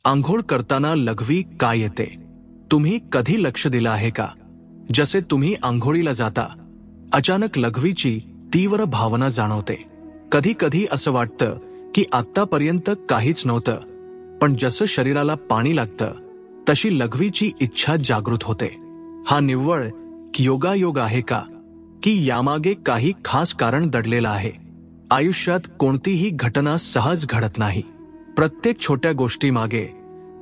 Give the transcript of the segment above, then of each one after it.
आंघोळ करताना लघवी का येते? तुम्ही कधी लक्ष दिलं आहे का? जसे तुम्ही आंघोळीला जाता, अचानक लघवीची तीव्र भावना जाणवते. कधी कधी असं वाटतं की आत्तापर्यंत काहीच नव्हतं, पण जसं शरीराला पाणी लागतं तशी लघवीची इच्छा जागृत होते. हा निव्वळ योगायोग आहे का, की यामागे काही खास कारण दडलेलं आहे? आयुष्यात कोणतीही घटना सहज घडत नाही. प्रत्येक छोट्या गोष्टीमागे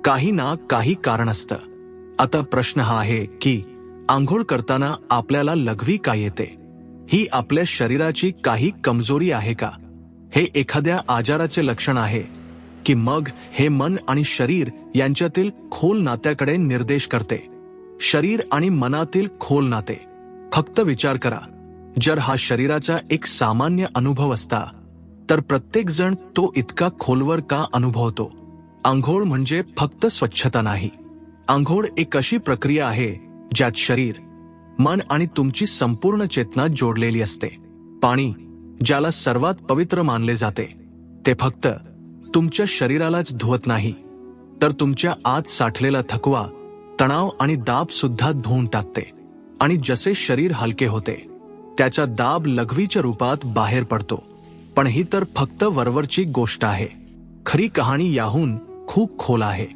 काही ना काही कारण असतं. आता प्रश्न हा आहे की आंघोळ करताना आपल्याला लघवी का येते? ही आपल्या शरीराची काही कमजोरी आहे का? हे एखाद्या आजाराचे लक्षण आहे की मग हे मन आणि शरीर यांच्यातील खोल नात्याकडे निर्देश करते? शरीर आणि मनातील खोल नाते. फक्त विचार करा, जर हा शरीराचा एक सामान्य अनुभव असता तर प्रत्येक जण तो इतका खोलवर का अनुभवतो? आंघोळ म्हणजे फक्त स्वच्छता नाही. आंघोळ एक अशी प्रक्रिया आहे ज्यात शरीर, मन आणि तुमची संपूर्ण चेतना जोडलेली असते. पाणी, ज्याला सर्वात पवित्र मानले जाते, ते फक्त तुमच्या शरीरालाच धुवत नाही, तर तुमच्या आत साठलेला थकवा, तणाव आणि दाब सुद्धा धुवून टाकते. आणि जसे शरीर हलके होते, त्याचा दाब लघवीच्या रूपात बाहेर पडतो. पण ही तर फक्त वरवरची गोष्ट आहे. खरी कहाणी याहून खूप खोल आहे.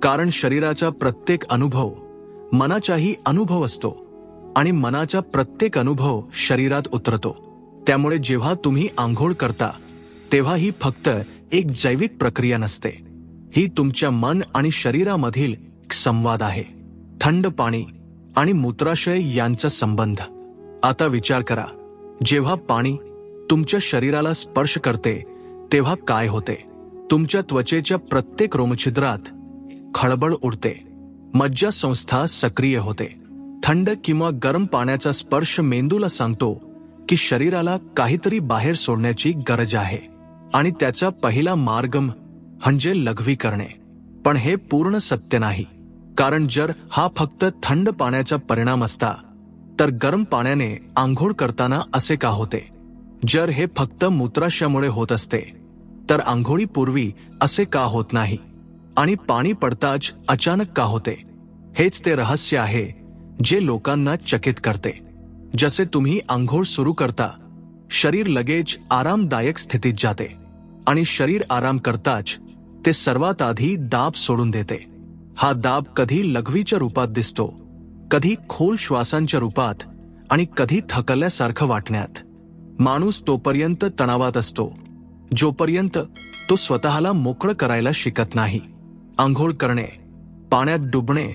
कारण शरीराचा प्रत्येक अनुभव मनाचाही अनुभव असतो आणि मनाचा प्रत्येक अनुभव शरीरात उतरतो. त्यामुळे जेव्हा तुम्ही आंघोळ करता तेव्हा ही फक्त एक जैविक प्रक्रिया नसते. ही तुमच्या मन आणि शरीरामधील एक संवाद आहे. थंड पाणी आणि मूत्राशय यांचा संबंध. आता विचार करा, जेव्हा पाणी तुमच्या शरीराला स्पर्श करते तेव्हा काय होते? तुमच्या त्वचेच्या प्रत्येक रोमछिद्रात खळबळ उडते. मज्जासंस्था सक्रिय होते. थंड किंवा गरम पाण्याचा स्पर्श मेंदूला सांगतो की शरीराला काहीतरी बाहेर सोडण्याची गरज आहे, आणि त्याचा पहिला मार्ग म्हणजे लघवी करणे. पण हे पूर्ण सत्य नाही. कारण जर हा फक्त थंड पाण्याचा परिणाम असता तर गरम पाण्याने आंघोळ करताना असे का होते? जर हे फक्त मूत्राशयामुळे होत असते तर आंघोळीपूर्वी असे का होत नाही? आणि पाणी पडताच अचानक का होते? हेच ते रहस्य आहे जे लोकांना चकित करते. जसे तुम्ही आंघोळ सुरू करता, शरीर लगेच आरामदायक स्थितीत जाते, आणि शरीर आराम करताच ते सर्वात आधी दाब सोडून देते. हा दाब कधी लघवीच्या रूपात दिसतो, कधी खोल श्वासांच्या रूपात, आणि कधी थकल्यासारखं वाटण्यात. माणूस तोपर्यंत तणावात असतो जोपर्यंत तो स्वतःला मोकळं करायला शिकत नाही. आंघोळ करणे, पाण्यात डुबणे,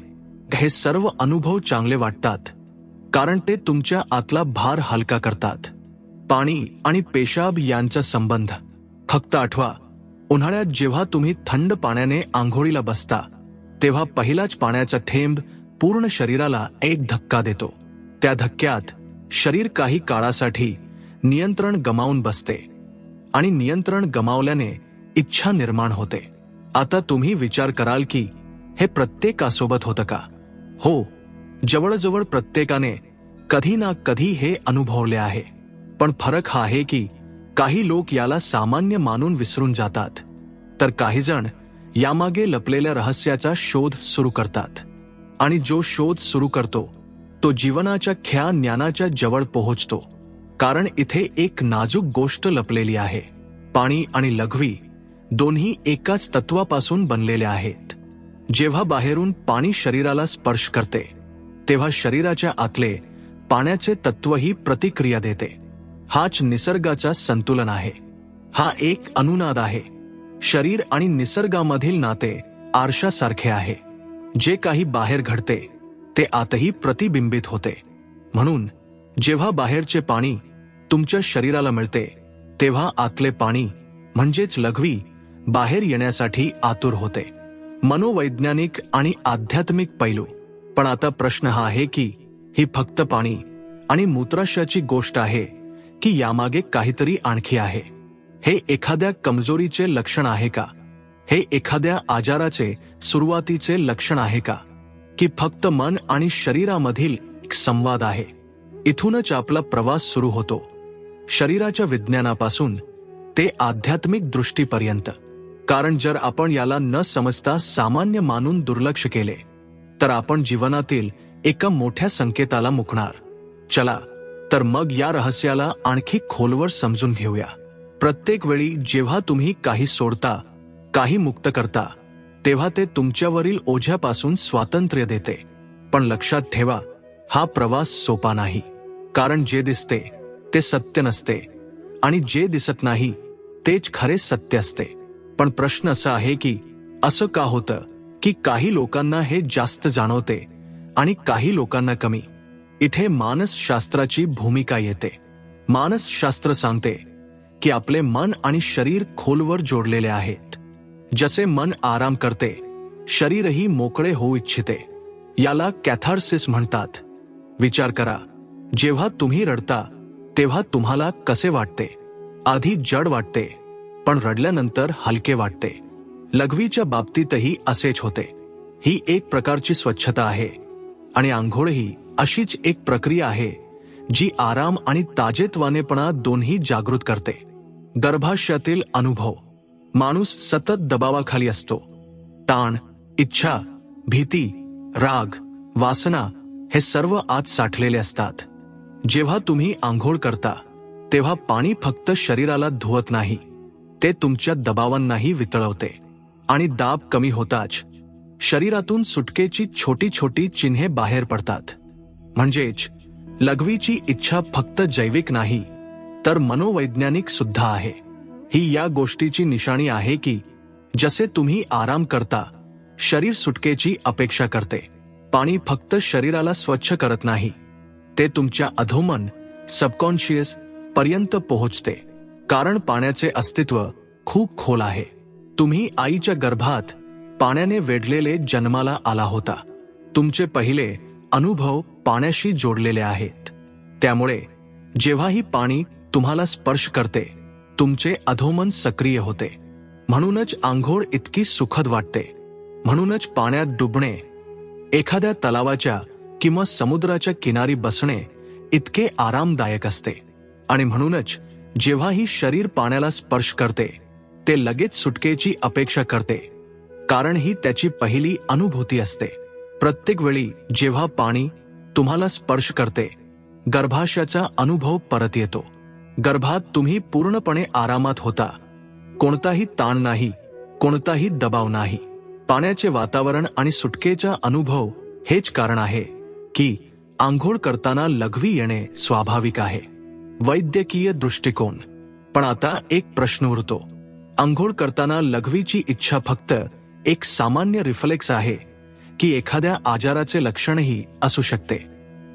हे सर्व अनुभव चांगले वाटतात कारण ते तुमच्या आतला भार हलका करतात. पाणी आणि पेशाब यांचा संबंध. फक्त आठवा, उन्हाळ्यात जेव्हा तुम्ही थंड पाण्याने आंघोळीला बसता तेव्हा पहिलाच पाण्याचा थेंब पूर्ण शरीराला एक धक्का देतो. त्या धक्क्यात शरीर काही काळासाठी नियंत्रण गमावून बसते, आणि नियंत्रण गमावल्याने इच्छा निर्माण होते. आता तुम्ही विचार कराल की हे प्रत्येकासोबत होतं का? हो, जवळजवळ प्रत्येकाने कधी ना कधी हे अनुभवले आहे. पण फरक हा आहे की काही लोक याला सामान्य मानून विसरून जातात, तर काही जण यामागे लपलेल्या रहस्याचा शोध सुरू करतात. आणि जो शोध सुरू करतो तो जीवनाच्या ख्या ज्ञानाच्या जवळ पोहोचतो. कारण इथे एक नाजूक गोष्ट लपलेली आहे. पाणी आणि लघवी दोन्ही एकाच तत्वापासून बनलेले आहेत. जेव्हा बाहेरून पाणी शरीराला स्पर्श करते तेव्हा शरीराच्या आतले पाण्याचे तत्वही प्रतिक्रिया देते. हाच निसर्गाचा संतुलन आहे. हा एक अनुनाद आहे. शरीर आणि निसर्गामधील नाते आरशासारखे आहे. जे काही बाहेर घडते ते आतही प्रतिबिंबित होते. म्हणून जेव्हा बाहेरचे पाणी तुमच्या शरीराला मिळते तेव्हा आतले पाणी म्हणजेच लघवी बाहेर येण्यासाठी आतुर होते. मनोवैज्ञानिक आणि आध्यात्मिक पैलू. पण आता प्रश्न हा आहे की ही फक्त पाणी आणि मूत्राशयाची गोष्ट आहे की यामागे काहीतरी आणखी आहे? हे एखाद्या कमजोरीचे लक्षण आहे का? हे एखाद्या आजाराचे सुरुवातीचे लक्षण आहे का? की फक्त मन आणि शरीरामधील एक संवाद आहे? इथूनच आपला प्रवास सुरू होतो, शरीराच्या विज्ञानापासून ते आध्यात्मिक दृष्टीपर्यंत. कारण जर आपण याला न समजता सामान्य मानून दुर्लक्ष केले तर आपण जीवनातील एका मोठ्या संकेताला मुकणार. चला तर मग या रहस्याला आणखी खोलवर समजून घेऊया. प्रत्येक वेळी जेव्हा तुम्ही काही सोडता, काही मुक्त करता, तेव्हा ते तुमच्यावरील ओझ्यापासून स्वातंत्र्य देते. पण लक्षात ठेवा, हा प्रवास सोपा नाही. कारण जे दिसते ते सत्य नसते आणि जे दिसत नाही तेच खरे सत्य असते. पण प्रश्न असा आहे की असं का होतं की काही लोकांना हे जास्त जाणवते आणि काही लोकांना कमी? इथे मानसशास्त्राची भूमिका येते. मानसशास्त्र सांगते की आपले मन आणि शरीर खोलवर जोडलेले आहेत. जसे मन आराम करते, शरीरही मोकळे होऊ इच्छिते. याला कॅथार्सिस म्हणतात. विचार करा, जेव्हा तुम्ही रडता तेव्हा तुम्हाला कसे वाटते? आधी जड वाटते, पण रडल्यानंतर हलके वाटते. लघवीच्या बाबतीतही असेच होते. ही एक प्रकारची स्वच्छता आहे आणि आंघोळही अशीच एक प्रक्रिया आहे जी आराम आणि ताजेतवानेपणा दोन्ही जागृत करते. गर्भाशयातील अनुभव. माणूस सतत दबावाखाली असतो. ताण, इच्छा, भीती, राग, वासना हे सर्व आत साठलेले असतात. जेव्हा तुम्ही आंघोळ करता तेव्हा पाणी फक्त शरीराला धुवत नाही, ते तुमच्या दबावांनाही वितळवते. आणि दाब कमी होताच शरीरातून सुटकेची छोटी छोटी चिन्हे बाहेर पडतात. म्हणजेच लघवीची इच्छा फक्त जैविक नाही तर मनोवैज्ञानिक सुद्धा आहे. ही या गोष्टीची निशाणी आहे की जसे तुम्ही आराम करता, शरीर सुटकेची अपेक्षा करते. पाणी फक्त शरीराला स्वच्छ करत नाही, ते तुमच्या अधोमन, सबकॉन्शियस पर्यंत पोहोचते. कारण पाण्याचे अस्तित्व खूप खोल आहे. तुम्ही आईच्या गर्भात पाण्याने वेढलेले जन्माला आला होता. तुमचे पहिले अनुभव पाण्याशी जोडलेले आहेत. त्यामुळे जेव्हाही पाणी तुम्हाला स्पर्श करते, तुमचे अधोमन सक्रिय होते. म्हणूनच आंघोळ इतकी सुखद वाटते. म्हणूनच पाण्यात डुबणे, एखाद्या तलावाच्या किंवा समुद्राच्या किनारी बसणे इतके आरामदायक असते. आणि म्हणूनच जेव्हाही शरीर पाण्याला स्पर्श करते, ते लगेच सुटकेची अपेक्षा करते, कारण ही त्याची पहिली अनुभूती असते. प्रत्येक वेळी जेव्हा पाणी तुम्हाला स्पर्श करते, गर्भाशयाचा अनुभव परत येतो. गर्भात तुम्ही पूर्णपणे आरामात होता. कोणताही ताण नाही, कोणताही दबाव नाही. पाण्याचे वातावरण आणि सुटकेचा अनुभव हेच कारण आहे की आंघोळ करताना लघवी येणे स्वाभाविक आहे. वैद्यकीय दृष्टिकोन. पण आता एक प्रश्न उरतो, आंघोळ करताना लघवीची इच्छा फक्त एक सामान्य रिफ्लेक्स आहे की एखाद्या आजाराचे लक्षणही असू शकते?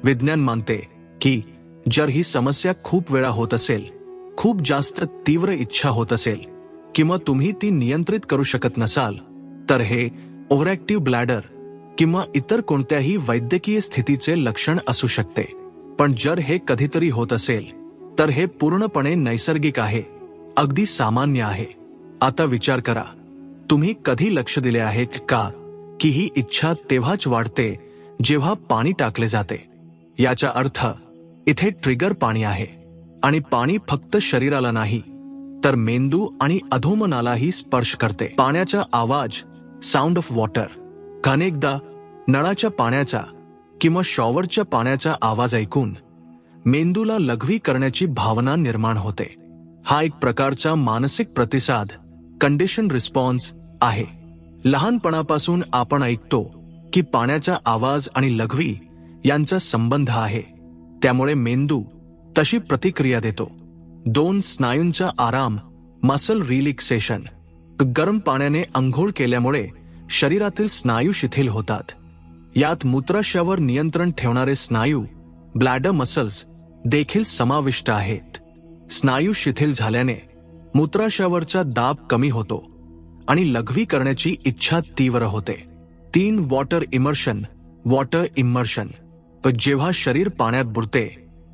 विज्ञान मानते की जर ही समस्या खूप वेळा होत असेल, खूप जास्त तीव्र इच्छा होत असेल किंवा तुम्ही ती नियंत्रित करू शकत नसाल, तर हे ओव्हरॅक्टिव्ह ब्लॅडर किंवा इतर कोणत्याही वैद्यकीय स्थितीचे लक्षण असू शकते. पण जर हे कधीतरी होत असेल तर हे पूर्णपणे नैसर्गिक आहे, अगदी सामान्य आहे. आता विचार करा, तुम्ही कधी लक्ष दिले आहे का की ही इच्छा तेव्हाच वाढते जेव्हा पाणी टाकले जाते? याचा अर्थ इथे ट्रिगर पाणी आहे. आणि पाणी फक्त शरीराला नाही तर मेंदू आणि अधोमनालाही स्पर्श करते. पाण्याचा आवाज, साऊंड ऑफ वॉटर. अनेकदा नळाच्या पाण्याचा किंवा शॉवरच्या पाण्याचा आवाज ऐकून मेंदूला लघवी करण्याची भावना निर्माण होते. हा एक प्रकारचा मानसिक प्रतिसाद, कंडिशन रिस्पॉन्स आहे. लहानपणापासून आपण ऐकतो की पाण्याचा आवाज आणि लघवी यांचा संबंध आहे. त्यामुळे मेंदू तशी प्रतिक्रिया देतो. 2 स्नायूंचा आराम, मसल रिलॅक्सेशन. गरम पाण्याने अंघोळ केल्यामुळे शरीरातील स्नायू शिथिल होतात. यात मूत्राशयावर नियंत्रण ठेवणारे स्नायू, ब्लॅडर मसल्स देखील समाविष्ट आहेत. स्नायू शिथिल झाल्याने मूत्राशयावरचा दाब कमी होतो आणि लघवी करण्याची इच्छा तीव्र होते. 3 वॉटर इमर्शन. Water immersion. जेव्हा शरीर पाण्यात बुडते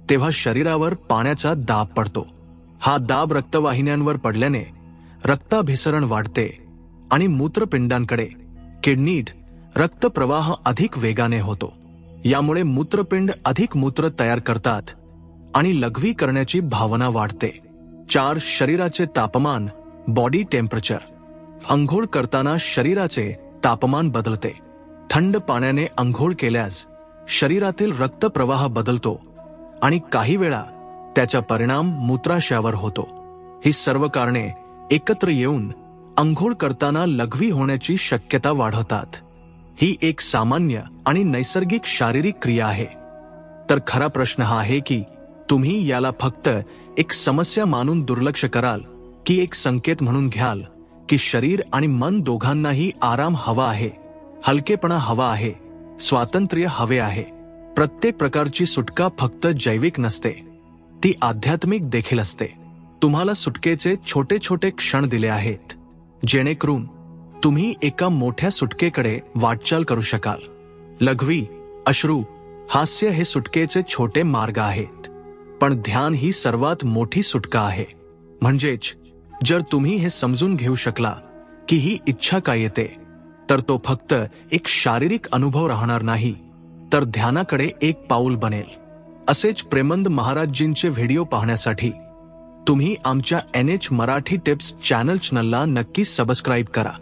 तेव्हा शरीरावर पाण्याचा दाब पडतो. हा दाब रक्तवाहिन्यांवर पडल्याने रक्ताभिसरण वाढते आणि मूत्रपिंडांकडे, किडनीत रक्तप्रवाह अधिक वेगाने होतो. यामुळे मूत्रपिंड अधिक मूत्र तयार करतात आणि लघवी करण्याची भावना वाढते. 4 शरीराचे तापमान, बॉडी टेम्परेचर. अंघोळ करताना शरीराचे तापमान बदलते. थंड पाण्याने अंघोळ केल्यास शरीरातील रक्तप्रवाह बदलतो आणि काही वेळा त्याचा परिणाम मूत्राशयावर होतो. ही सर्व कारणे एकत्र येऊन अंघोळ करताना लघवी होण्याची शक्यता वाढवतात. ही एक सामान्य आणि नैसर्गिक शारीरिक क्रिया आहे. तर खरा प्रश्न हा आहे की तुम्ही याला फक्त एक समस्या मानून दुर्लक्ष कराल की एक संकेत म्हणून घ्याल की शरीर आणि मन दोघांनाही आराम हवा आहे, हलकेपणा हवा आहे, स्वातंत्र्य हवे आहे. प्रत्येक प्रकारची सुटका फक्त जैविक नसते, ती आध्यात्मिक देखील असते. तुम्हाला सुटकेचे छोटे छोटे क्षण दिले आहेत जेणेकरून तुम्ही एका मोठ्या सुटकेकडे वाटचाल करू शकाल. लघवी, अश्रू, हास्य हे सुटकेचे छोटे मार्ग आहेत, पण ध्यान ही सर्वात मोठी सुटका आहे. म्हणजेच जर तुम्ही हे समजून घेऊ शकला की ही इच्छा का येते, तर तो फक्त एक शारीरिक अनुभव राहणार नाही, तर ध्यानाकडे एक पाऊल बनेल. असेच प्रेमंद महाराजजींचे व्हिडिओ पाहण्यासाठी तुम्ही आमच्या NH मराठी टिप्स चॅनलला नक्की सबस्क्राईब करा.